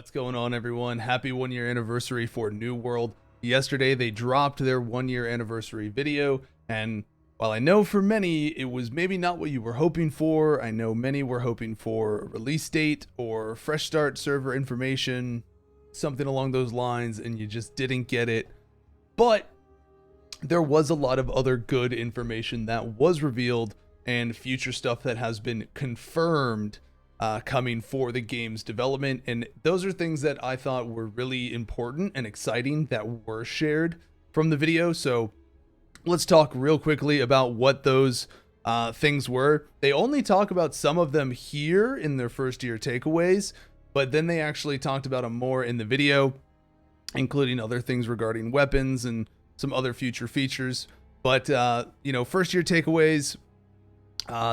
What's going on, everyone? Happy 1 year anniversary for New World. Yesterday, they dropped their 1 year anniversary video, and while I know for many it was maybe not what you were hoping for, I know many were hoping for a release date or fresh start server information, something along those lines, and you just didn't get it. But there was a lot of other good information that was revealed and future stuff that has been confirmed coming for the game's development, and those are things that I thought were really important and exciting that were shared from the video. So let's talk real quickly about what those things were. They only talk about some of them here in their first year takeaways, but then they actually talked about them more in the video, including other things regarding weapons and some other future features. But first year takeaways,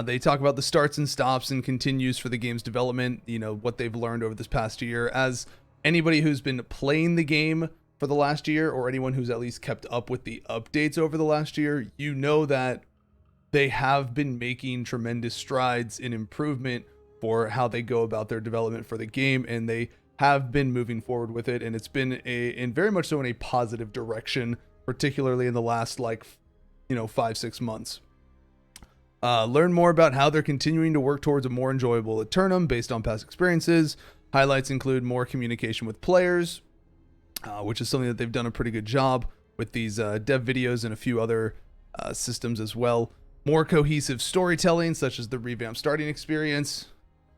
they talk about the starts and stops and continues for the game's development, what they've learned over this past year. As anybody who's been playing the game for the last year, or anyone who's at least kept up with the updates over the last year, you know that they have been making tremendous strides in improvement for how they go about their development for the game, and they have been moving forward with it, and it's been in very much so in a positive direction, particularly in the last 5-6 months. Learn more about how they're continuing to work towards a more enjoyable Eternum based on past experiences. Highlights include more communication with players, which is something that they've done a pretty good job with these dev videos and a few other systems as well. More cohesive storytelling, such as the revamped starting experience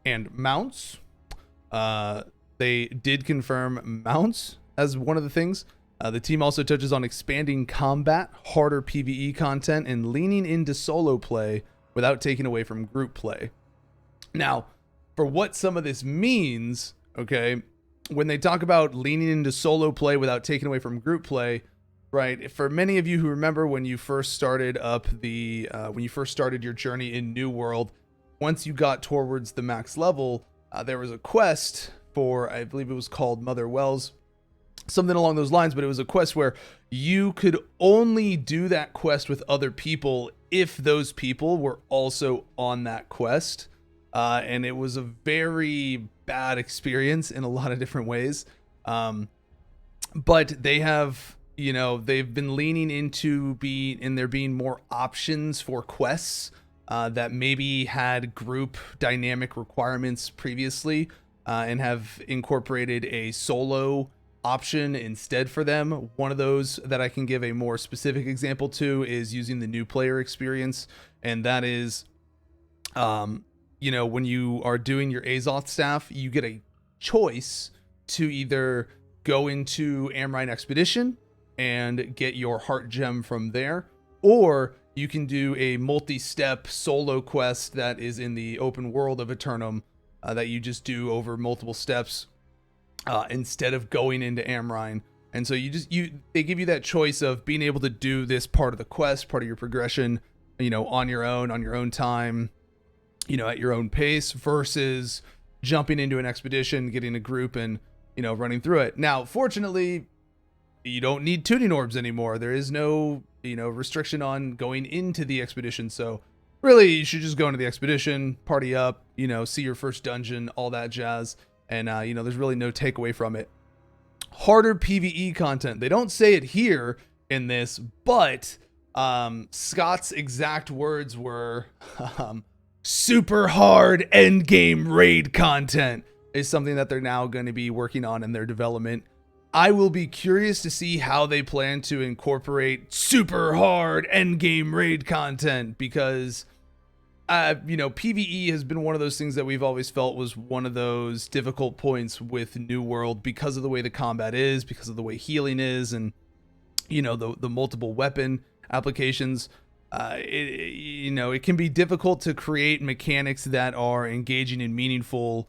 and mounts. They did confirm mounts as one of the things. The team also touches on expanding combat, harder PvE content, and leaning into solo play without taking away from group play. Now, for what some of this means, okay, when they talk about leaning into solo play without taking away from group play, right? For many of you who remember when you first started your journey in New World, once you got towards the max level, there was a quest for, I believe it was called Mother Wells, something along those lines, but it was a quest where you could only do that quest with other people if those people were also on that quest. And it was a very bad experience in a lot of different ways. But they have, they've been leaning into there being more options for quests that maybe had group dynamic requirements previously, and have incorporated a solo option instead for them. One of those that I can give a more specific example to is using the new player experience, and that is when you are doing your Azoth staff, you get a choice to either go into Amrine Expedition and get your heart gem from there, or you can do a multi-step solo quest that is in the open world of Eternum that you just do over multiple steps instead of going into Amrine. And so they give you that choice of being able to do this part of the quest, part of your progression, on your own time, at your own pace, versus jumping into an expedition, getting a group, and running through it. Now, fortunately, you don't need tuning orbs anymore. There is no restriction on going into the expedition. So really, you should just go into the expedition, party up, see your first dungeon, all that jazz. And, there's really no takeaway from it. Harder PvE content. They don't say it here in this, but Scott's exact words were super hard endgame raid content is something that they're now going to be working on in their development. I will be curious to see how they plan to incorporate super hard endgame raid content, because PvE has been one of those things that we've always felt was one of those difficult points with New World because of the way the combat is, because of the way healing is, and the multiple weapon applications. It can be difficult to create mechanics that are engaging and meaningful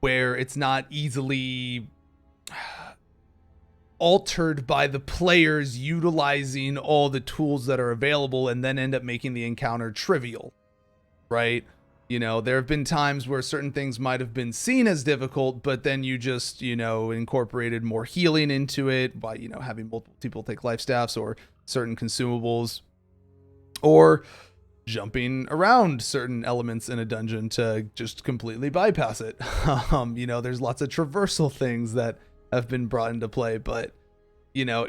where it's not easily altered by the players utilizing all the tools that are available and then end up making the encounter trivial. Right? There have been times where certain things might have been seen as difficult, but then you just, incorporated more healing into it by, having multiple people take life staffs or certain consumables. Or, jumping around certain elements in a dungeon to just completely bypass it. You know, there's lots of traversal things that have been brought into play, but you know,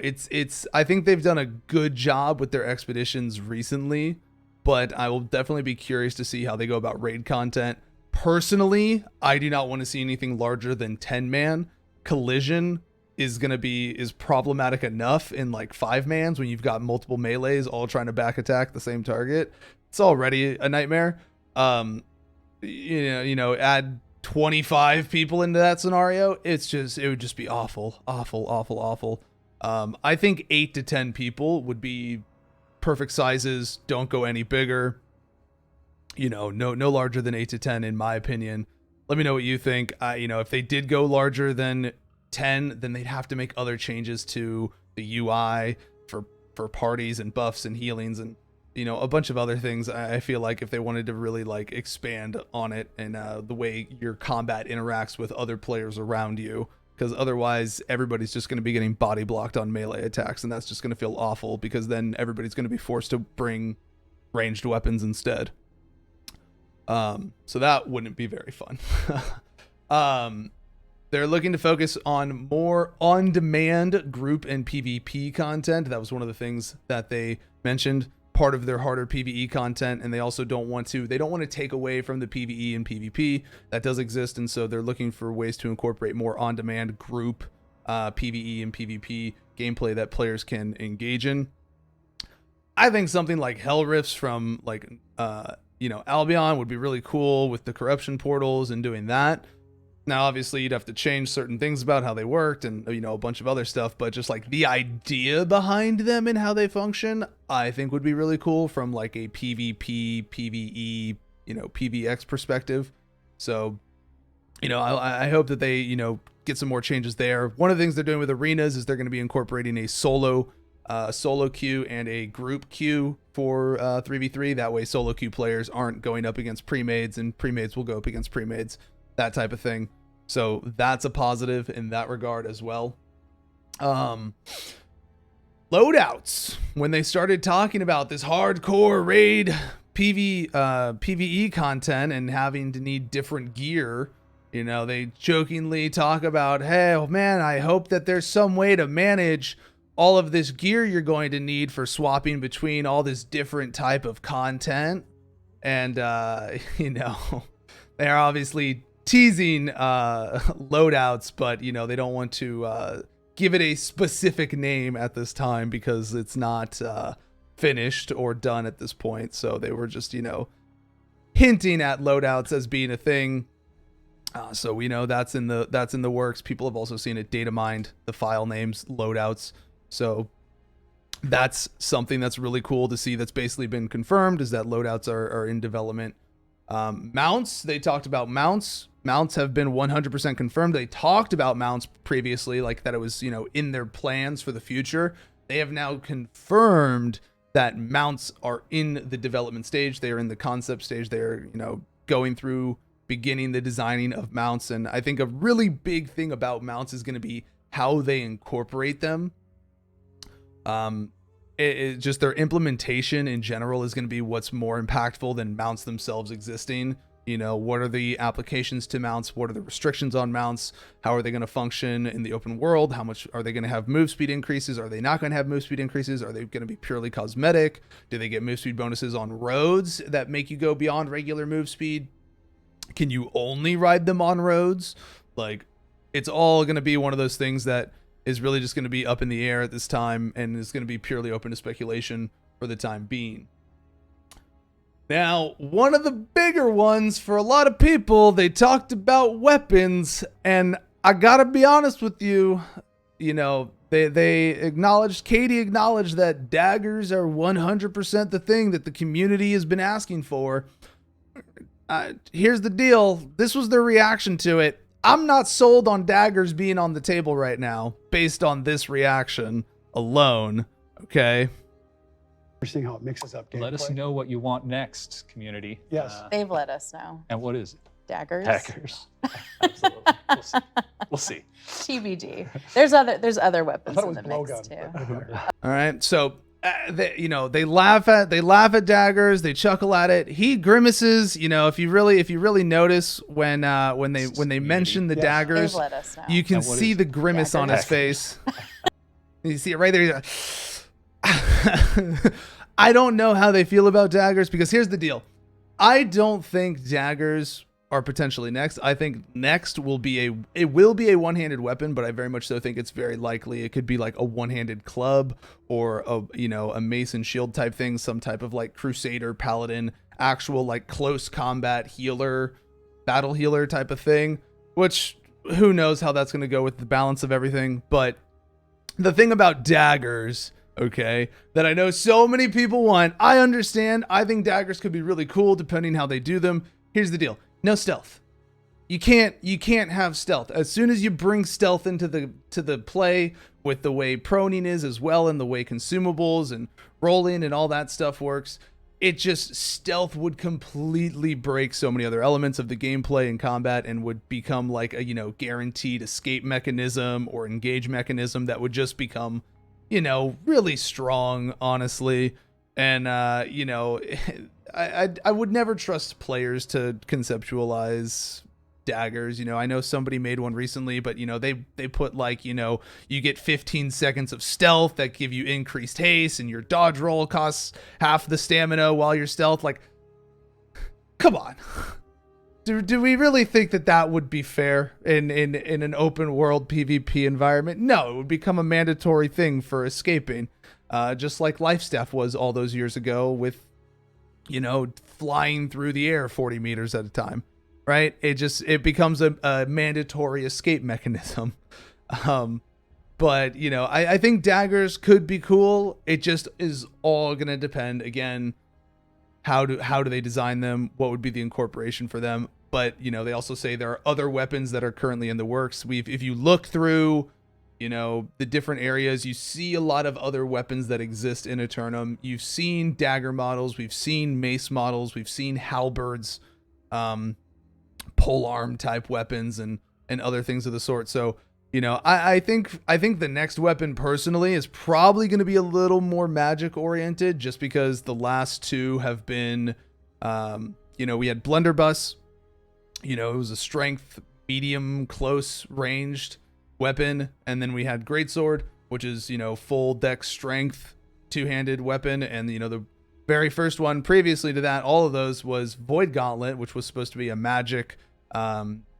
I think they've done a good job with their expeditions recently, but I will definitely be curious to see how they go about raid content. Personally, I do not want to see anything larger than 10-man. Collision is problematic enough in like 5-mans when you've got multiple melees all trying to back attack the same target. It's already a nightmare. You know, add 25 people into that scenario, it would just be awful. I think 8 to 10 people would be perfect sizes. Don't go any bigger. You know, no larger than 8 to 10 in my opinion. Let me know what you think. You know, if they did go larger than 10, then they'd have to make other changes to the UI for parties and buffs and healings and, you know, a bunch of other things. I feel like if they wanted to really like expand on it and the way your combat interacts with other players around you, because otherwise everybody's just going to be getting body blocked on melee attacks, and that's just going to feel awful because then everybody's going to be forced to bring ranged weapons instead. So that wouldn't be very fun. They're looking to focus on more on-demand group and PvP content. That was one of the things that they mentioned, part of their harder PvE content, and they also don't want to take away from the PvE and PvP that does exist, and so they're looking for ways to incorporate more on-demand group PvE and PvP gameplay that players can engage in. I think something like Hell Rifts from like you know, Albion would be really cool with the corruption portals and doing that. Now, obviously, you'd have to change certain things about how they worked and, you know, a bunch of other stuff, but just like the idea behind them and how they function, I think would be really cool from like a PvP, PvE, you know, PvX perspective. So, you know, I hope that they, you know, get some more changes there. One of the things they're doing with arenas is they're going to be incorporating a solo queue and a group queue for 3v3. That way solo queue players aren't going up against pre-mades and pre-mades will go up against pre-mades, that type of thing. So that's a positive in that regard as well. Loadouts, when they started talking about this hardcore raid PvE content and having to need different gear, you know, they jokingly talk about, hey, oh man, I hope that there's some way to manage all of this gear you're going to need for swapping between all this different type of content. And, you know, they're obviously teasing loadouts, but, you know, they don't want to give it a specific name at this time because it's not finished or done at this point. So they were just, you know, hinting at loadouts as being a thing. So we know that's in the works. People have also seen it data mined the file names loadouts. So that's something that's really cool to see. That's basically been confirmed, is that loadouts are in development. Mounts, they talked about mounts. Mounts have been 100% confirmed. They talked about mounts previously, like that it was, you know, in their plans for the future. They have now confirmed that mounts are in the development stage. They are in the concept stage. They're, you know, going through beginning the designing of mounts. And I think a really big thing about mounts is going to be how they incorporate them. Just their implementation in general is going to be what's more impactful than mounts themselves existing. You know, what are the applications to mounts? What are the restrictions on mounts? How are they going to function in the open world? How much are they going to have move speed increases? Are they not going to have move speed increases? Are they going to be purely cosmetic? Do they get move speed bonuses on roads that make you go beyond regular move speed? Can you only ride them on roads? Like, it's all going to be one of those things that is really just going to be up in the air at this time and is going to be purely open to speculation for the time being. Now, one of the bigger ones for a lot of people, they talked about weapons, and I gotta be honest with you, you know, they acknowledged, Katie acknowledged that daggers are 100% the thing that the community has been asking for. Here's the deal. This was their reaction to it. I'm not sold on daggers being on the table right now based on this reaction alone. Okay. We're seeing how it mixes up gameplay. Let us know what you want next, community. Yes. They've let us know. And what is it? Daggers. Daggers. Absolutely. We'll see. TBD. There's other I weapons thought it in was the mix blowgun. too. All right. So they laugh at Daggers, they chuckle at it. He grimaces, if you really notice when they mention the Yes. Daggers, They've let us know. you can And what see is the grimace on his Daggers? face. You see it right there. I don't know how they feel about Daggers, because here's the deal. I don't think Daggers are potentially next. I think next will be a one-handed weapon, but I very much so think it's very likely it could be like a one-handed club or a mason shield type thing, some type of like crusader, paladin, actual like close combat healer, battle healer type of thing, which who knows how that's going to go with the balance of everything. But the thing about Daggers, okay, that I know so many people want, I understand. I think Daggers could be really cool depending how they do them. Here's the deal. No stealth. You can't have stealth. As soon as you bring stealth into the play with the way proning is as well, and the way consumables and rolling and all that stuff works, stealth would completely break so many other elements of the gameplay and combat, and would become like a guaranteed escape mechanism or engage mechanism that would just become really strong, honestly. And I would never trust players to conceptualize Daggers. I know somebody made one recently, but they put like, you get 15 seconds of stealth that give you increased haste, and your dodge roll costs half the stamina while you're stealth. Like, come on. Do we really think that would be fair in an open world PvP environment? No, it would become a mandatory thing for escaping. Just like Life Staff was all those years ago with, flying through the air 40 meters at a time, right? It becomes a mandatory escape mechanism. But, I think Daggers could be cool. It just is all going to depend, again, how do they design them? What would be the incorporation for them? But, they also say there are other weapons that are currently in the works. If you look through the different areas, you see a lot of other weapons that exist in Eternum. You've seen dagger models, we've seen mace models, we've seen halberds, polearm type weapons, and other things of the sort. So, I think the next weapon personally is probably going to be a little more magic oriented, just because the last two have been, we had Blunderbuss, it was a strength, medium, close ranged weapon, and then we had Greatsword, which is full dex strength two-handed weapon, and the very first one previously to that, all of those, was Void Gauntlet, which was supposed to be a magic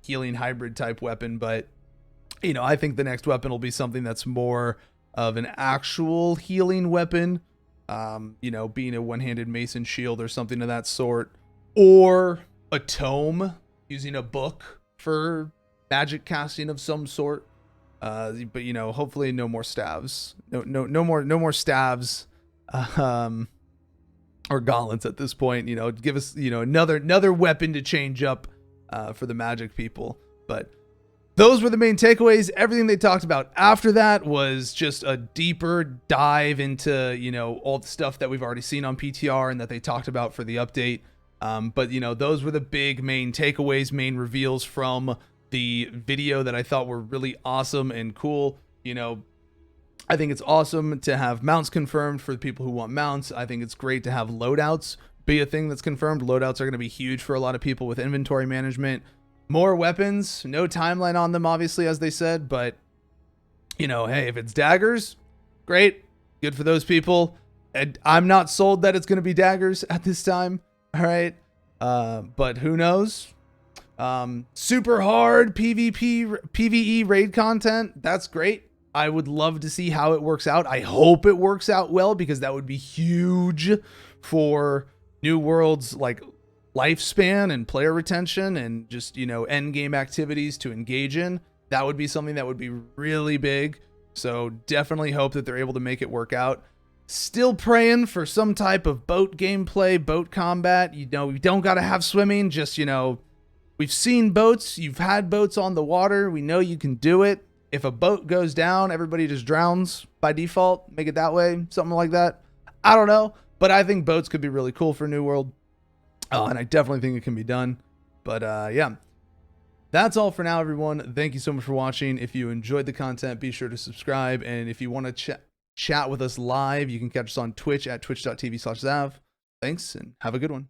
healing hybrid type weapon. But I think the next weapon will be something that's more of an actual healing weapon, being a one-handed mason shield or something of that sort, or a tome, using a book for magic casting of some sort. But hopefully no more staves, no more staves, or gauntlets at this point. Give us another weapon to change up for the magic people. But those were the main takeaways. Everything they talked about after that was just a deeper dive into all the stuff that we've already seen on PTR and that they talked about for the update. But those were the big main takeaways, main reveals from the video that I thought were really awesome and cool. I think it's awesome to have mounts confirmed for the people who want mounts. I think it's great to have loadouts be a thing that's confirmed. Loadouts are going to be huge for a lot of people with inventory management. More weapons, no timeline on them, obviously, as they said, but hey, if it's Daggers, great, good for those people. And I'm not sold that it's going to be Daggers at this time. All right. But who knows? Super hard PvE raid content. That's great. I would love to see how it works out. I hope it works out well, because that would be huge for New World's like lifespan and player retention and just, end game activities to engage in. That would be something that would be really big. So definitely hope that they're able to make it work out. Still praying for some type of boat gameplay, boat combat. We don't got to have swimming, just, we've seen boats. You've had boats on the water. We know you can do it. If a boat goes down, everybody just drowns by default. Make it that way. Something like that. I don't know. But I think boats could be really cool for New World. And I definitely think it can be done. But yeah. That's all for now, everyone. Thank you so much for watching. If you enjoyed the content, be sure to subscribe. And if you want to chat with us live, you can catch us on Twitch at twitch.tv/Zav. Thanks and have a good one.